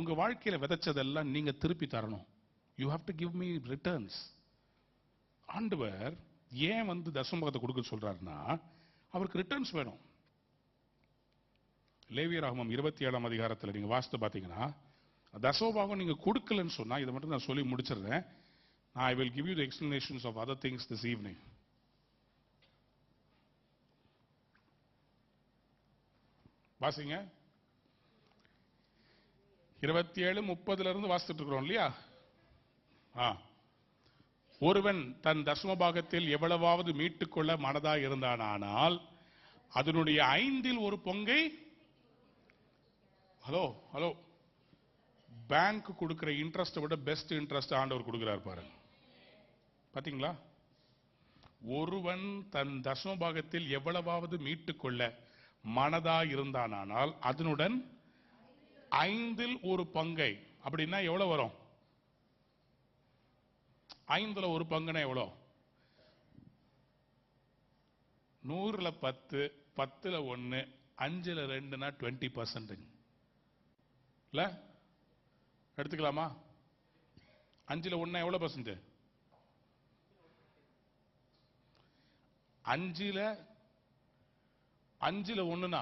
உங்க வாழ்க்கையில விதைச்சதெல்லாம் நீங்க திருப்பி தரணும். You have to give me returns. ஆண்டவர் ஏன் தசமபாகத்தை கொடுக்க சொல்றாருன்னா, அவருக்கு ரிட்டர்ன்ஸ் வேணும். லேவியராகமம் 27ஆம் அதிகாரத்தில் நீங்க வாசித்து பார்த்தீங்கன்னா, தசமபாகம் நீங்க கொடுக்கலன்னு சொன்னா, இதை மட்டும் நான் சொல்லி முடிச்சிடுறேன். I will give you the explanations of other things this evening. வாசிங்க. 27:30 இருந்து வாசித்துட்டு இருக்கிறோம் இல்லையா? ஒருவன் தன் தசமபாகத்தில் எவ்வளவாவது மீட்டுக்கொள்ள மனதா இருந்தானால் அதனுடைய 5இல் ஒரு பங்கை, ஹலோ பேங்க் கொடுக்கிற இன்ட்ரெஸ்ட் விட பெஸ்ட் இன்ட்ரெஸ்ட் ஆண்டவர் கொடுக்கிறார் பாருங்க. பாத்தீங்களா? ஒருவன் தன் தசமபாகத்தில் எவ்வளவாவது மீட்டுக்கொள்ள மனதா இருந்தானால் அதனுடன் 5இல் ஒரு பங்கை, அப்படின்னா எவ்வளவு வரும்? 5ல் ஒரு பங்குனா எவ்வளோ? 100ல் 10, 10ல் 1, 5ல் 2னா 20% இல்ல? எடுத்துக்கலாமா? 5ல் 1 எவ்வளவு பர்சன்ட்? 5ல் 1னா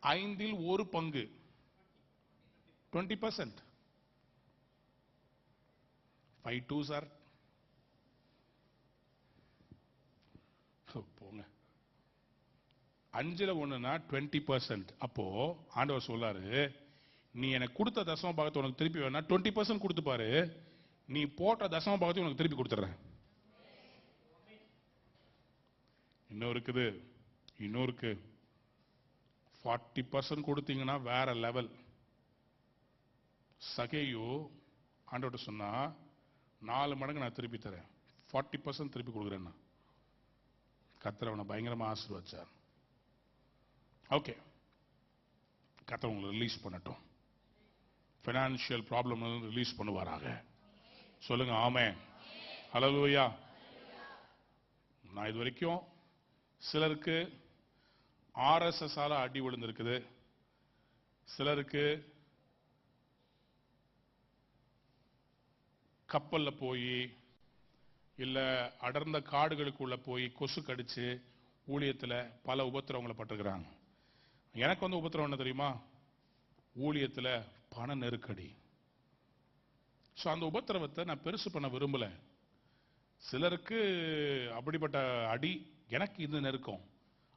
5ல் ஒரு பங்கு 20%. 5 2s are போங்க. 5ல் 1னா 20%. அப்போ ஆண்டவர் சொல்லாரு, நீ எனக்கு கொடுத்த தசம பாகத்தை உனக்கு திருப்பி வேணா 20% கொடுத்து பாரு, நீ போட்ட தசம பாகத்தை உனக்கு திருப்பி கொடுத்துறேன். இன்னொருக்கு 40% கொடுத்தீங்கன்னா வேற லெவல். சகேயு ஆண்டவர்ட்ட சொன்னா 4 மடங்கு நான் திருப்பி தரேன், 40% திருப்பி கொடுக்குறேன்னா. கர்த்தர் அவனை பயங்கரமா ஆசீர்வதிச்சார். ஓகே, கர்த்தர் உங்களை ரிலீஸ் பண்ணட்டும். பைனான்சியல் ப்ராப்ளம் ரிலீஸ் பண்ணுவாராக. சொல்லுங்க ஆமென். ஹல்லேலூயா. நான் இது வரைக்கும் சிலருக்கு RSS ஆல அடி விழுந்திருக்குது, சிலருக்கு கப்பல்ல போய் இல்ல அடர்ந்த காடுகளுக்குள்ள போய் கொசு கடிச்சு ஊழியத்துல பல உபத்திரவங்களை பட்டிருக்கிறாங்க. எனக்கு உபத்திரவம் என்ன தெரியுமா? ஊழியத்துல பண நெருக்கடி. அந்த உபத்திரவத்தை நான் பெருசு பண்ண விரும்பல. சிலருக்கு அப்படிப்பட்ட அடி, எனக்கு இது நெருக்கம்.